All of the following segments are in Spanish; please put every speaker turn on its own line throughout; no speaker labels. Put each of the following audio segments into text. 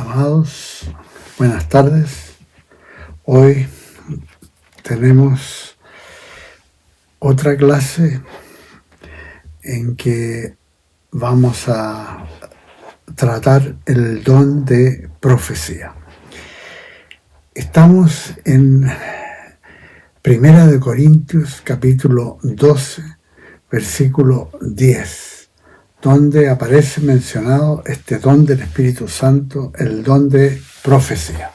Amados, buenas tardes. Hoy tenemos otra clase en que vamos a tratar el don de profecía. Estamos en Primera de Corintios, capítulo 12, versículo 10. Donde aparece mencionado este don del Espíritu Santo, el don de profecía.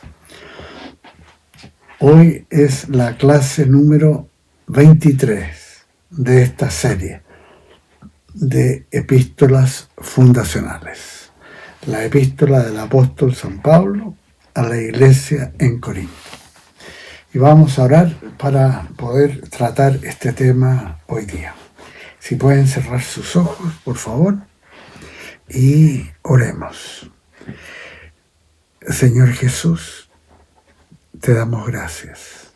Hoy es la clase número 23 de esta serie de epístolas fundacionales. La epístola del apóstol San Pablo a la iglesia en Corinto. Y vamos a orar para poder tratar este tema hoy día. Si pueden cerrar sus ojos, por favor, y oremos. Señor Jesús, te damos gracias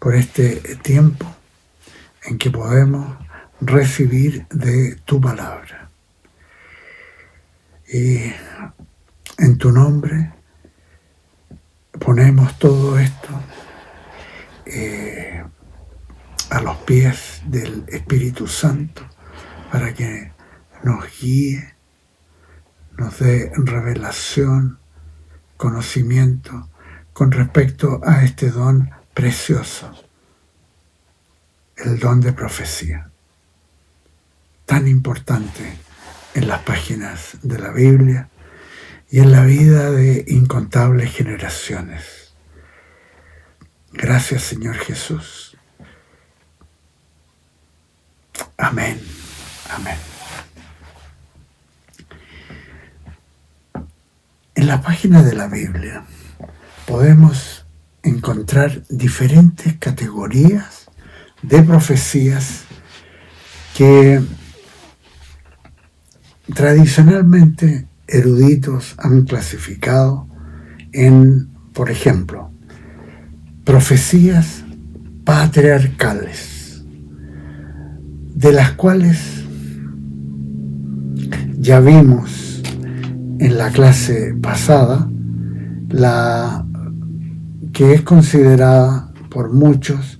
por este tiempo en que podemos recibir de tu palabra. Y en tu nombre ponemos todo esto a los pies del Espíritu Santo para que nos guíe, nos dé revelación, conocimiento con respecto a este don precioso, el don de profecía, tan importante en las páginas de la Biblia y en la vida de incontables generaciones. Gracias, Señor Jesús. Amén. Amén. En la página de la Biblia podemos encontrar diferentes categorías de profecías que tradicionalmente eruditos han clasificado en, por ejemplo, profecías patriarcales, de las cuales ya vimos en la clase pasada, la que es considerada por muchos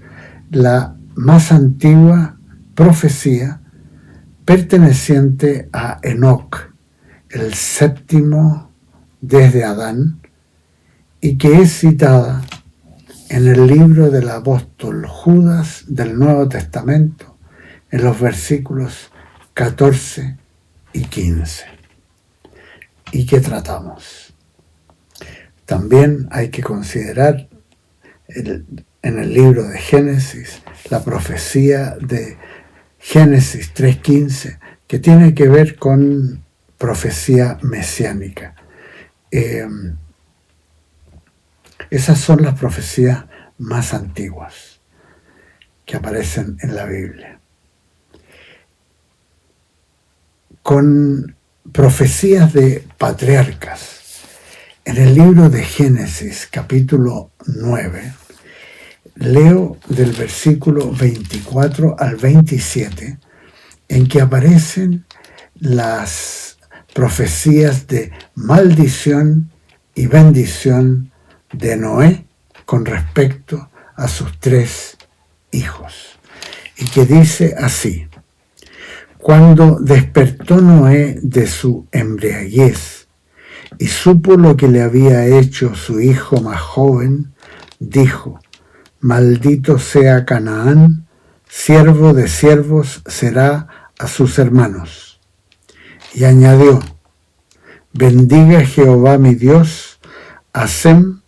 la más antigua profecía perteneciente a Enoc, el séptimo desde Adán, y que es citada en el libro del apóstol Judas del Nuevo Testamento, en los versículos 14 y 15. ¿Y qué tratamos? También hay que considerar en el libro de Génesis la profecía de Génesis 3:15, que tiene que ver con profecía mesiánica. Esas son las profecías más antiguas que aparecen en la Biblia. Con profecías de patriarcas. En el libro de Génesis, capítulo 9, leo del versículo 24 al 27, en que aparecen las profecías de maldición y bendición de Noé con respecto a sus 3 hijos. Y que dice así: Cuando despertó Noé de su embriaguez y supo lo que le había hecho su hijo más joven, dijo: Maldito sea Canaán, siervo de siervos será a sus hermanos. Y añadió: Bendiga Jehová mi Dios a Sem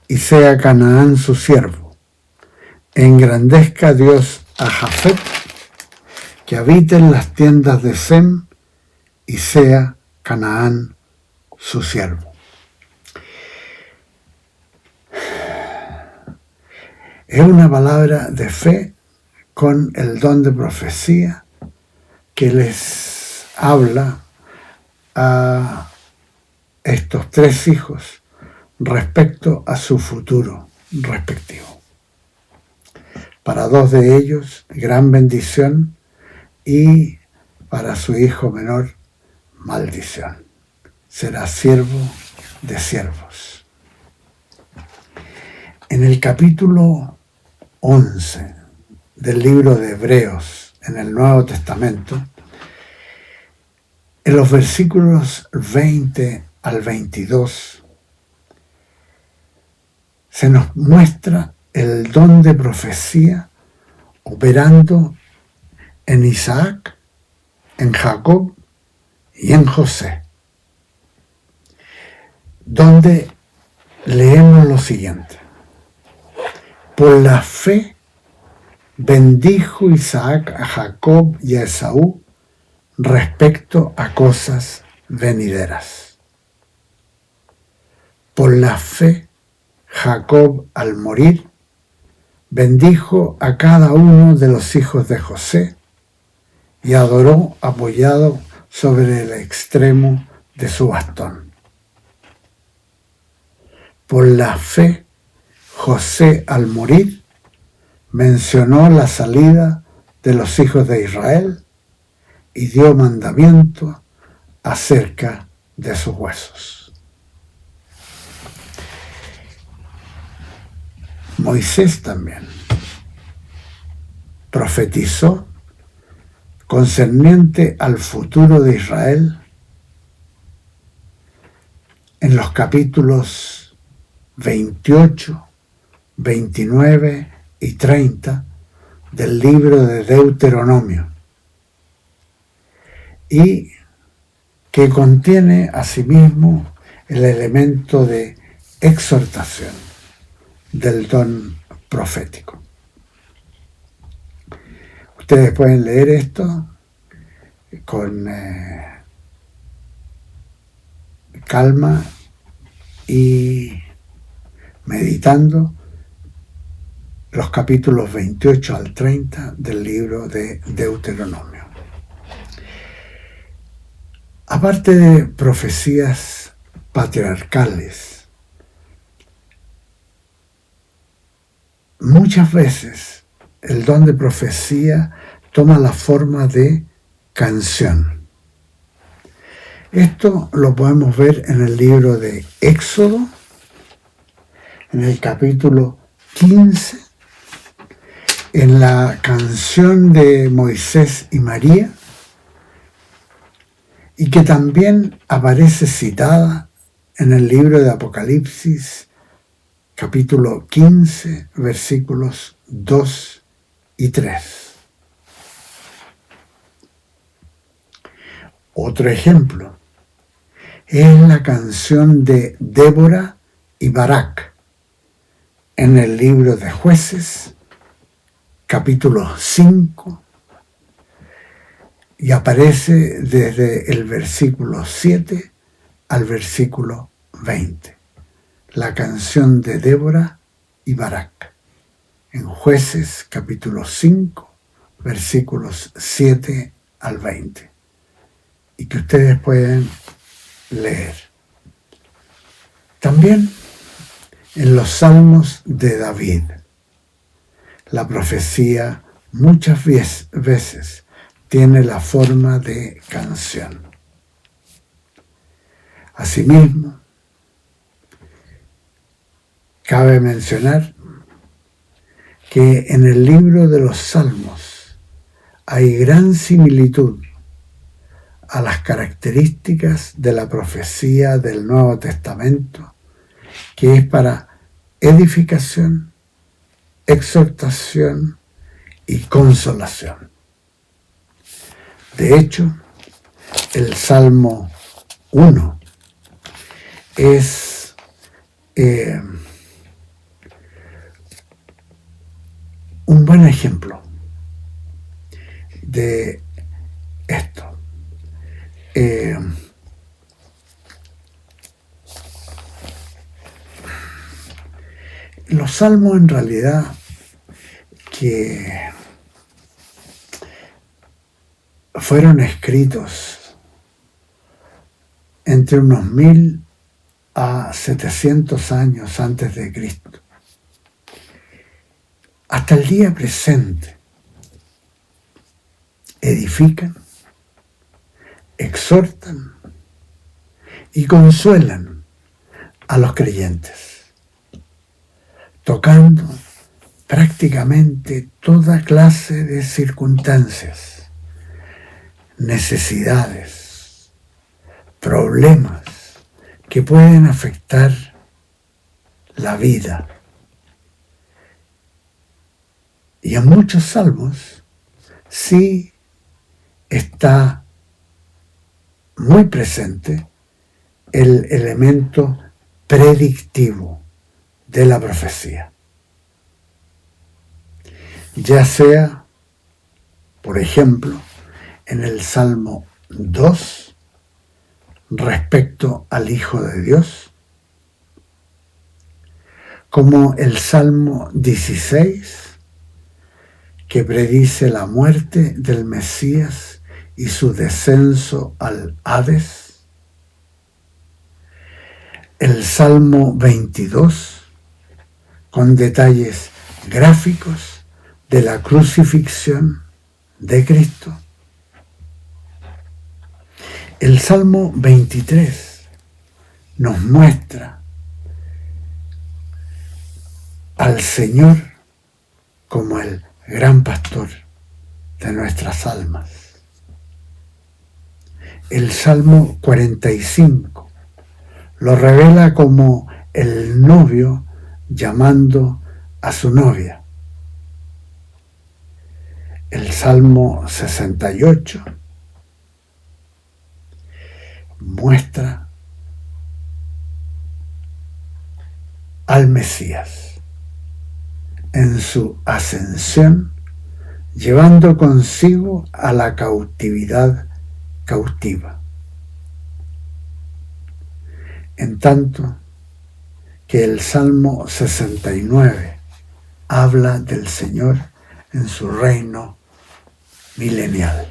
y sea Canaán su siervo. Engrandezca Dios a Jafet, que habite en las tiendas de Sem y sea Canaán su siervo. Es una palabra de fe con el don de profecía que les habla a estos 3 hijos respecto a su futuro respectivo. Para 2 de ellos, gran bendición, para su hijo menor, maldición. Será siervo de siervos. En el capítulo 11 del libro de Hebreos, en el Nuevo Testamento, en los versículos 20 al 22, se nos muestra el don de profecía operando en Isaac, en Jacob y en José, donde leemos lo siguiente: por la fe bendijo Isaac a Jacob y a Esaú respecto a cosas venideras. Por la fe Jacob, al morir, bendijo a cada uno de los hijos de José y adoró apoyado sobre el extremo de su bastón. Por la fe, José, al morir, mencionó la salida de los hijos de Israel y dio mandamiento acerca de sus huesos. Moisés también profetizó concerniente al futuro de Israel en los capítulos 28, 29 y 30 del libro de Deuteronomio, y que contiene asimismo el elemento de exhortación del don profético. Ustedes pueden leer esto con calma y meditando los capítulos 28 al 30 del libro de Deuteronomio. Aparte de profecías patriarcales, muchas veces el don de profecía toma la forma de canción. Esto lo podemos ver en el libro de Éxodo, en el capítulo 15, en la canción de Moisés y María, y que también aparece citada en el libro de Apocalipsis, capítulo 15, versículos 2 y 3. Otro ejemplo es la canción de Débora y Barak en el libro de Jueces, capítulo 5, y aparece desde el versículo 7 al versículo 20. La canción de Débora y Barak, en Jueces capítulo 5, versículos 7 al 20, y que ustedes pueden leer. También en los Salmos de David, la profecía muchas veces tiene la forma de canción. Asimismo, cabe mencionar que en el libro de los Salmos hay gran similitud a las características de la profecía del Nuevo Testamento, que es para edificación, exhortación y consolación. De hecho, el Salmo 1 es un buen ejemplo de esto. Los salmos en realidad que fueron escritos entre unos 1000 a 700 años antes de Cristo, hasta el día presente, edifican, exhortan y consuelan a los creyentes, tocando prácticamente toda clase de circunstancias, necesidades, problemas que pueden afectar la vida. Y en muchos salmos sí está muy presente el elemento predictivo de la profecía. Ya sea, por ejemplo, en el Salmo 2, respecto al Hijo de Dios, como el Salmo 16, que predice la muerte del Mesías y su descenso al Hades, el Salmo 22, con detalles gráficos de la crucifixión de Cristo, el Salmo 23 nos muestra al Señor como el gran pastor de nuestras almas. El Salmo 45 lo revela como el novio llamando a su novia. El Salmo 68 muestra al Mesías en su ascensión, llevando consigo a la cautividad cautiva. En tanto que el Salmo 69 habla del Señor en su reino milenial,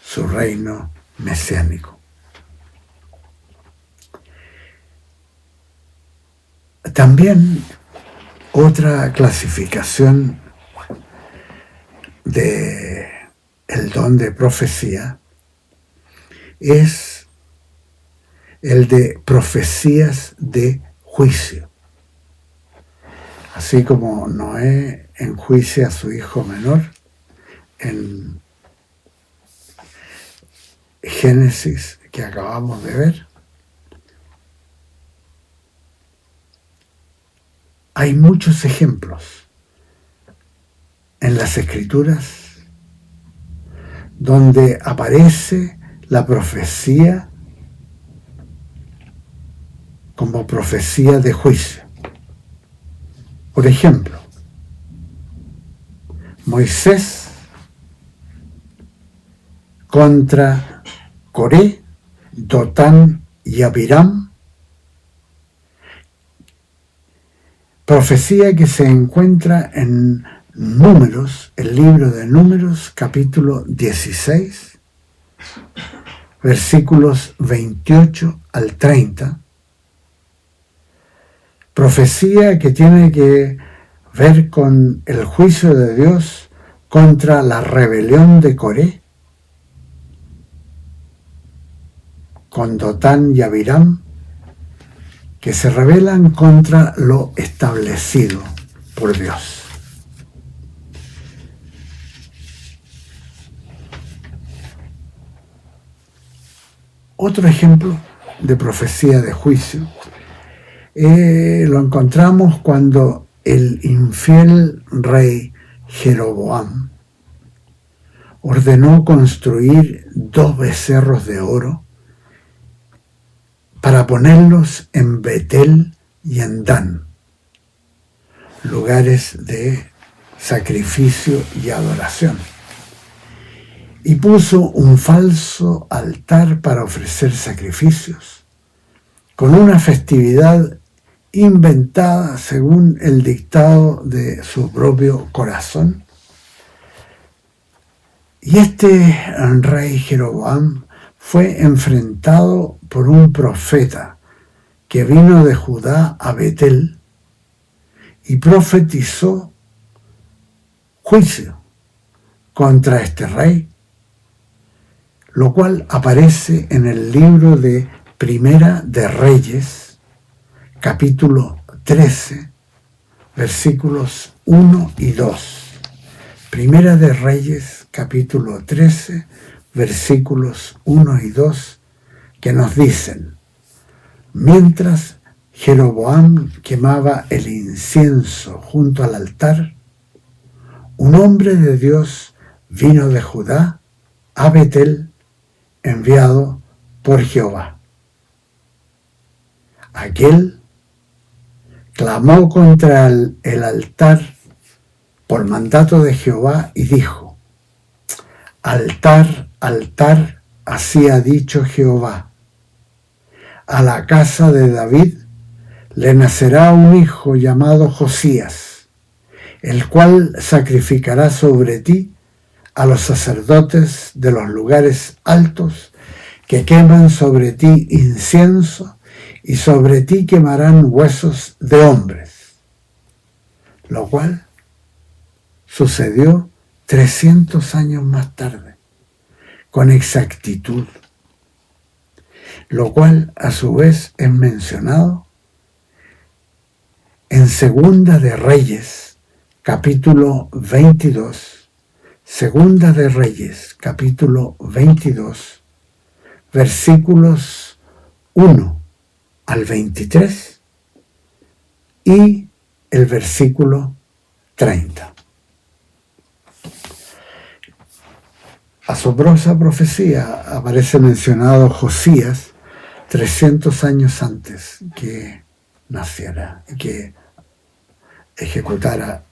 su reino mesiánico. También otra clasificación de el don de profecía es el de profecías de juicio. Así como Noé enjuicia a su hijo menor en Génesis que acabamos de ver, hay muchos ejemplos en las Escrituras donde aparece la profecía como profecía de juicio. Por ejemplo, Moisés contra Coré, Dotán y Abiram, profecía que se encuentra en Números, el libro de Números, capítulo 16, versículos 28 al 30, profecía que tiene que ver con el juicio de Dios contra la rebelión de Coré, con Dotán y Abiram, que se rebelan contra lo establecido por Dios. Otro ejemplo de profecía de juicio lo encontramos cuando el infiel rey Jeroboam ordenó construir 2 becerros de oro para ponerlos en Betel y en Dan, lugares de sacrificio y adoración. Y puso un falso altar para ofrecer sacrificios, con una festividad inventada según el dictado de su propio corazón. Y este rey Jeroboam fue enfrentado por un profeta que vino de Judá a Betel y profetizó juicio contra este rey, lo cual aparece en el libro de Primera de Reyes, capítulo 13, versículos 1 y 2. Primera de Reyes, capítulo 13, versículos 1 y 2, que nos dicen: mientras Jeroboam quemaba el incienso junto al altar, un hombre de Dios vino de Judá a Betel, enviado por Jehová. Aquel clamó contra el altar por mandato de Jehová y dijo: altar, altar, así ha dicho Jehová, a la casa de David le nacerá un hijo llamado Josías, el cual sacrificará sobre ti a los sacerdotes de los lugares altos, que queman sobre ti incienso, y sobre ti quemarán huesos de hombres. Lo cual sucedió 300 años más tarde, con exactitud, lo cual a su vez es mencionado en Segunda de Reyes, capítulo 22, Segunda de Reyes, capítulo 22, versículos 1 al 23 y el versículo 30. Asombrosa profecía, aparece mencionado Josías 300 años antes que naciera y que ejecutara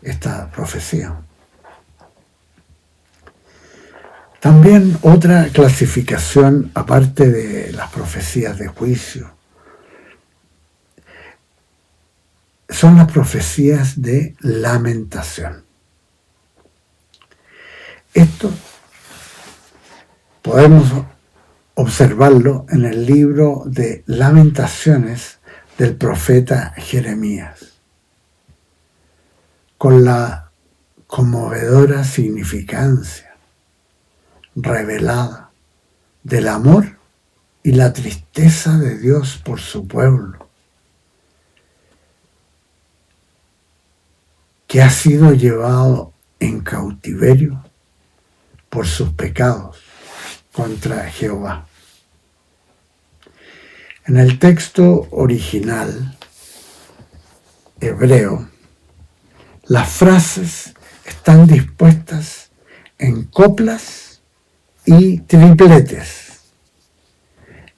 esta profecía. También otra clasificación, aparte de las profecías de juicio, son las profecías de lamentación. Esto podemos observarlo en el libro de Lamentaciones del profeta Jeremías, con la conmovedora significancia revelada del amor y la tristeza de Dios por su pueblo, que ha sido llevado en cautiverio por sus pecados contra Jehová. En el texto original hebreo, las frases están dispuestas en coplas y tripletes,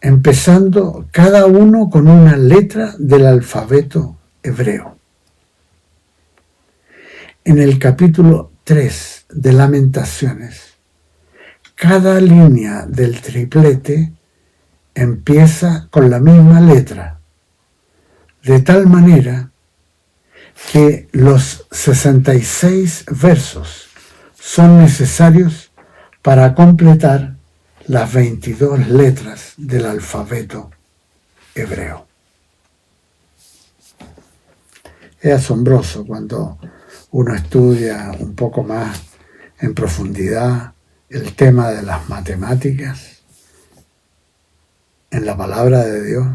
empezando cada uno con una letra del alfabeto hebreo. En el capítulo 3 de Lamentaciones, cada línea del triplete empieza con la misma letra, de tal manera que los 66 versos son necesarios para completar las 22 letras del alfabeto hebreo. Es asombroso cuando uno estudia un poco más en profundidad el tema de las matemáticas en la palabra de Dios,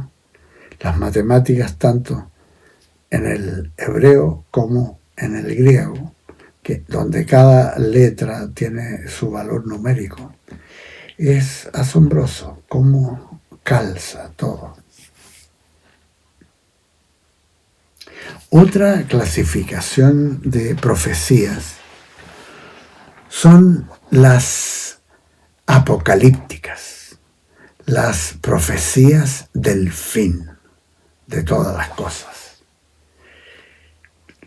las matemáticas tanto en el hebreo como en el griego, donde cada letra tiene su valor numérico. Es asombroso cómo calza todo. Otra clasificación de profecías son las apocalípticas, las profecías del fin de todas las cosas.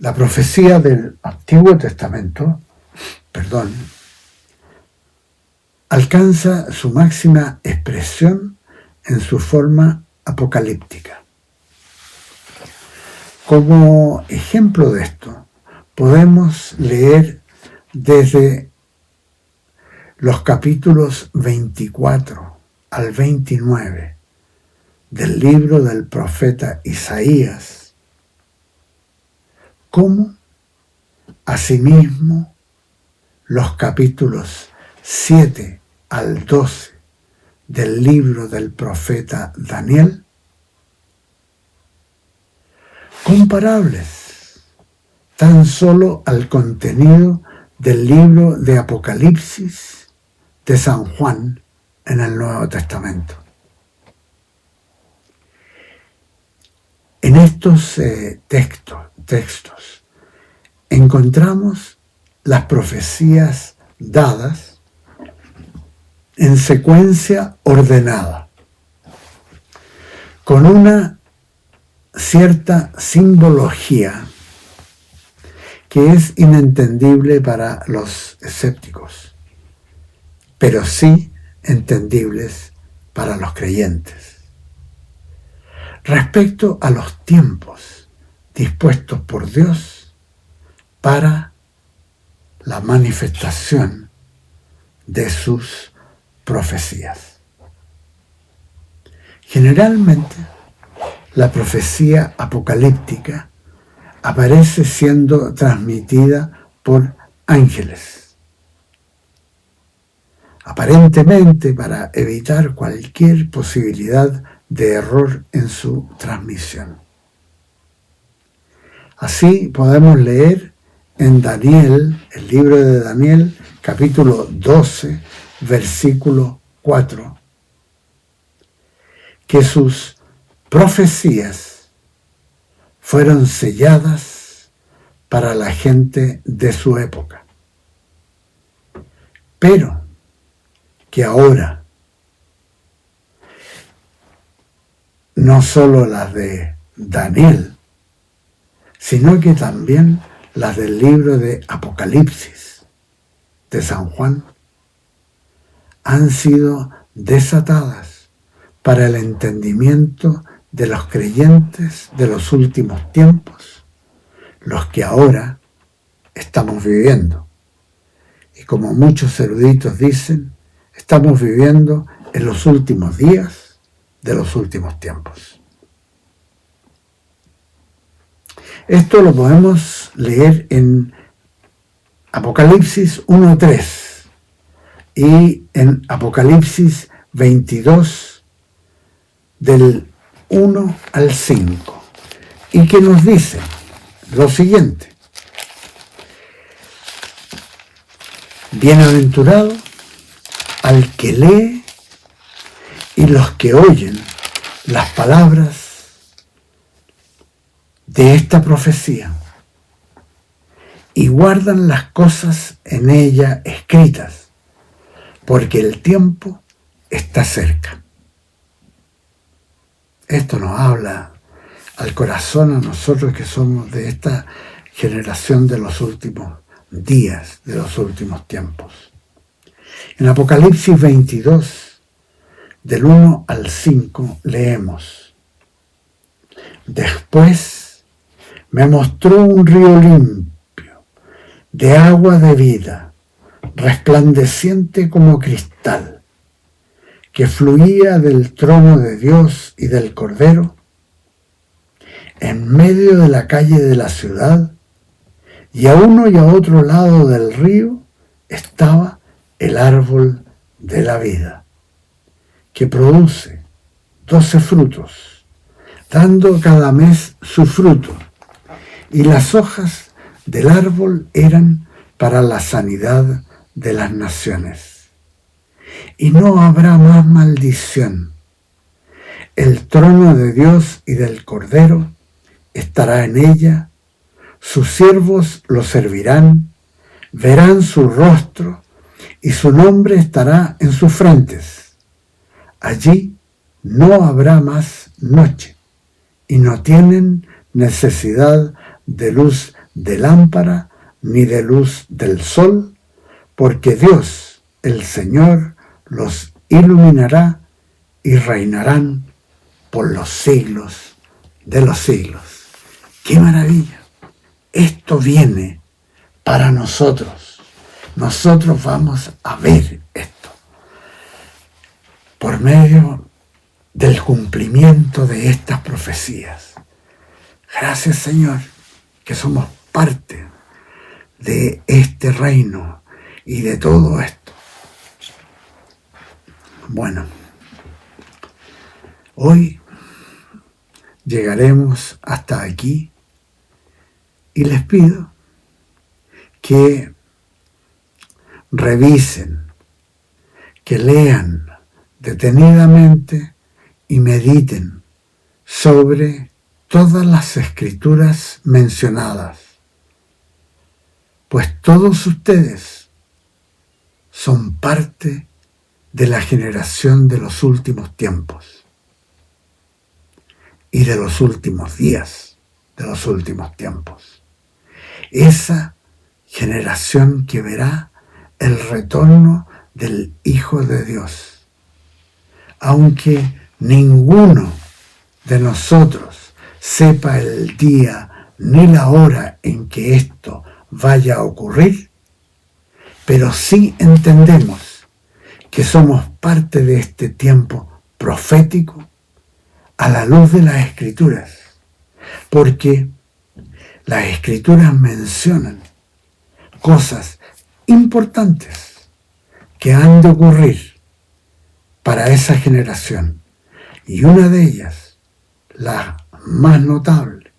La profecía del Antiguo Testamento, alcanza su máxima expresión en su forma apocalíptica. Como ejemplo de esto, podemos leer desde los capítulos 24 al 29 del libro del profeta Isaías, como asimismo los capítulos 7 al 12 del libro del profeta Daniel comparables tan solo al contenido del libro de Apocalipsis de San Juan en el Nuevo Testamento. En estos textos encontramos las profecías dadas en secuencia ordenada, con una cierta simbología que es inentendible para los escépticos, pero sí entendibles para los creyentes. Respecto a los tiempos dispuestos por Dios para la manifestación de sus profecías. Generalmente, la profecía apocalíptica aparece siendo transmitida por ángeles, aparentemente para evitar cualquier posibilidad de error en su transmisión. Así podemos leer en Daniel, el libro de Daniel, capítulo 12, versículo 4, que sus profecías fueron selladas para la gente de su época, pero que ahora no solo las de Daniel, sino que también las del libro de Apocalipsis de San Juan han sido desatadas para el entendimiento de los creyentes de los últimos tiempos, los que ahora estamos viviendo. Y como muchos eruditos dicen, estamos viviendo en los últimos días de los últimos tiempos. Esto lo podemos leer en Apocalipsis 1:3 y en Apocalipsis 22 del 1 al 5, y que nos dice lo siguiente: bienaventurado al que lee y los que oyen las palabras de esta profecía y guardan las cosas en ella escritas, porque el tiempo está cerca. Esto nos habla al corazón a nosotros que somos de esta generación de los últimos días, de los últimos tiempos. En Apocalipsis 22, del 1 al 5, leemos: después me mostró un río limpio, de agua de vida, resplandeciente como cristal, que fluía del trono de Dios y del Cordero, en medio de la calle de la ciudad, y a uno y a otro lado del río estaba el árbol de la vida, que produce 12 frutos, dando cada mes su fruto, y las hojas del árbol eran para la sanidad de las naciones. Y no habrá más maldición. El trono de Dios y del Cordero estará en ella, sus siervos lo servirán, verán su rostro y su nombre estará en sus frentes. Allí no habrá más noche y no tienen necesidad de luz de lámpara ni de luz del sol, porque Dios, el Señor, los iluminará y reinarán por los siglos de los siglos. ¡Qué maravilla! Esto viene para nosotros. Nosotros vamos a ver esto por medio del cumplimiento de estas profecías. Gracias, Señor, que somos parte de este reino y de todo esto. Bueno, hoy llegaremos hasta aquí Y les pido que revisen, que lean detenidamente y mediten sobre todas las escrituras mencionadas, pues todos ustedes son parte de la generación de los últimos tiempos y de los últimos días de los últimos tiempos. Esa generación que verá el retorno del Hijo de Dios. Aunque ninguno de nosotros sepa el día ni la hora en que esto vaya a ocurrir, pero sí entendemos que somos parte de este tiempo profético a la luz de las Escrituras, porque las Escrituras mencionan cosas importantes que han de ocurrir para esa generación, y una de ellas, la más notable,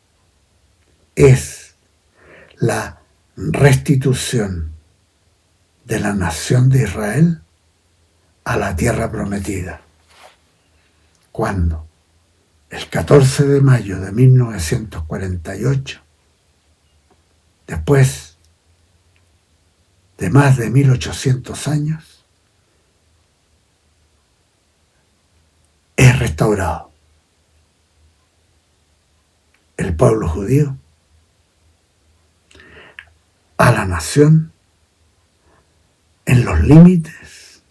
es la restitución de la nación de Israel a la tierra prometida, cuando el 14 de mayo de 1948, después de más de 1800 años, es restaurado el pueblo judío a la nación en los límites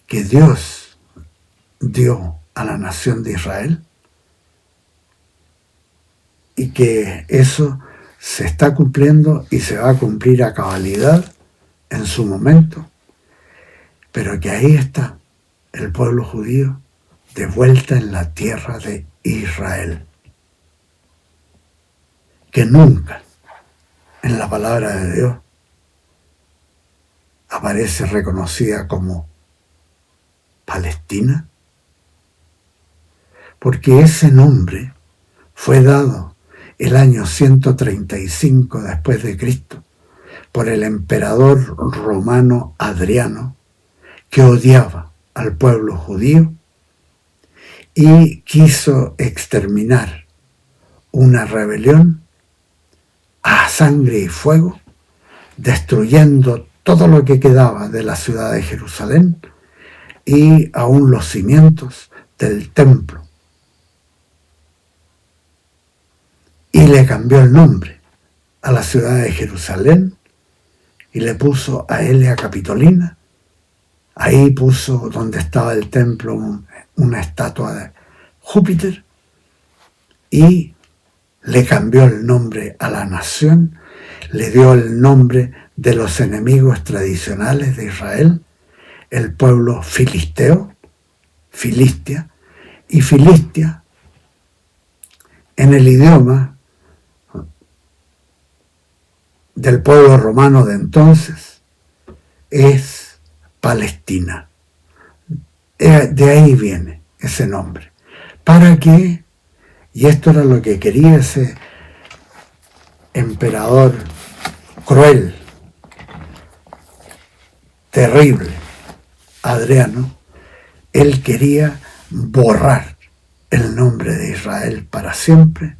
que Dios dio a la nación de Israel, y que eso se está cumpliendo y se va a cumplir a cabalidad en su momento, pero que ahí está el pueblo judío de vuelta en la tierra de Israel, que nunca en la palabra de Dios aparece reconocida como Palestina, porque ese nombre fue dado el año 135 después de Cristo por el emperador romano Adriano, que odiaba al pueblo judío y quiso exterminar una rebelión a sangre y fuego, destruyendo todo lo que quedaba de la ciudad de Jerusalén y aún los cimientos del templo. Y le cambió el nombre a la ciudad de Jerusalén y le puso a Elia Capitolina. Ahí puso donde estaba el templo una estatua de Júpiter y le cambió el nombre a la nación, le dio el nombre de los enemigos tradicionales de Israel, el pueblo filisteo, Filistia, y Filistia en el idioma del pueblo romano de entonces es Palestina. De ahí viene ese nombre. ¿Para qué? Y esto era lo que quería ese emperador cruel, terrible, Adriano. Él quería borrar el nombre de Israel para siempre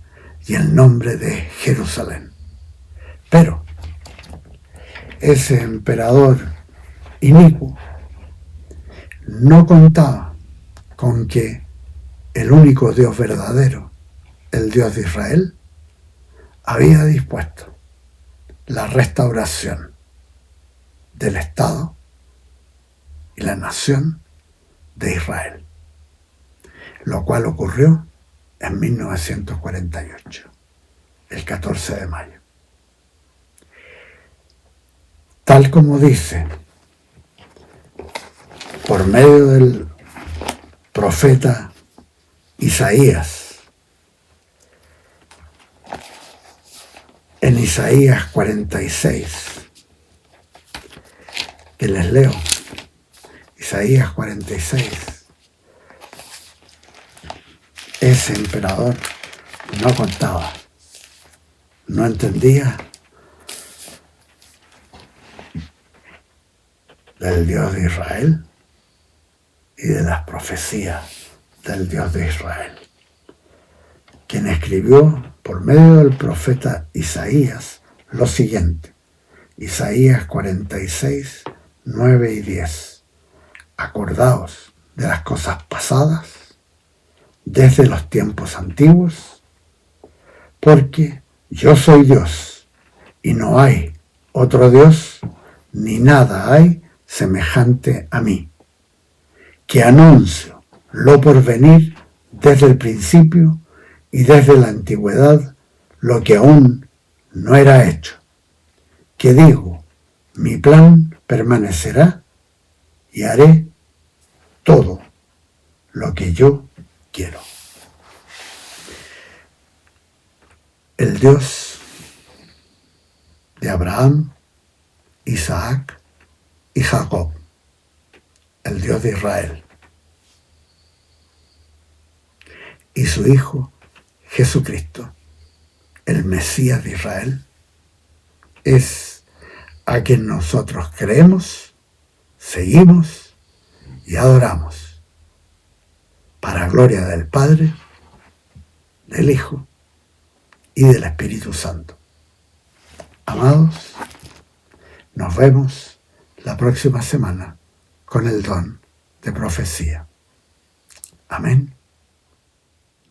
y el nombre de Jerusalén. Pero ese emperador inicuo no contaba con que el único Dios verdadero, el Dios de Israel, había dispuesto la restauración del Estado y la nación de Israel, lo cual ocurrió en 1948, el 14 de mayo. Tal como dice, por medio del profeta Isaías, en Isaías 46, que les leo, Isaías 46, ese emperador no contaba, no entendía del Dios de Israel y de las profecías del Dios de Israel, quien escribió por medio del profeta Isaías lo siguiente: Isaías 46, 9 y 10. Acordaos de las cosas pasadas desde los tiempos antiguos, porque yo soy Dios y no hay otro Dios, ni nada hay semejante a mí, que anuncio lo por venir desde el principio y desde la antigüedad lo que aún no era hecho, que digo, mi plan permanecerá y haré todo lo que yo quiero. El Dios de Abraham, Isaac y Jacob, el Dios de Israel, y su Hijo Jesucristo, el Mesías de Israel, es a quien nosotros creemos, seguimos y adoramos, para gloria del Padre, del Hijo y del Espíritu Santo. Amados, nos vemos la próxima semana con el don de profecía. Amén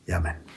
y amén.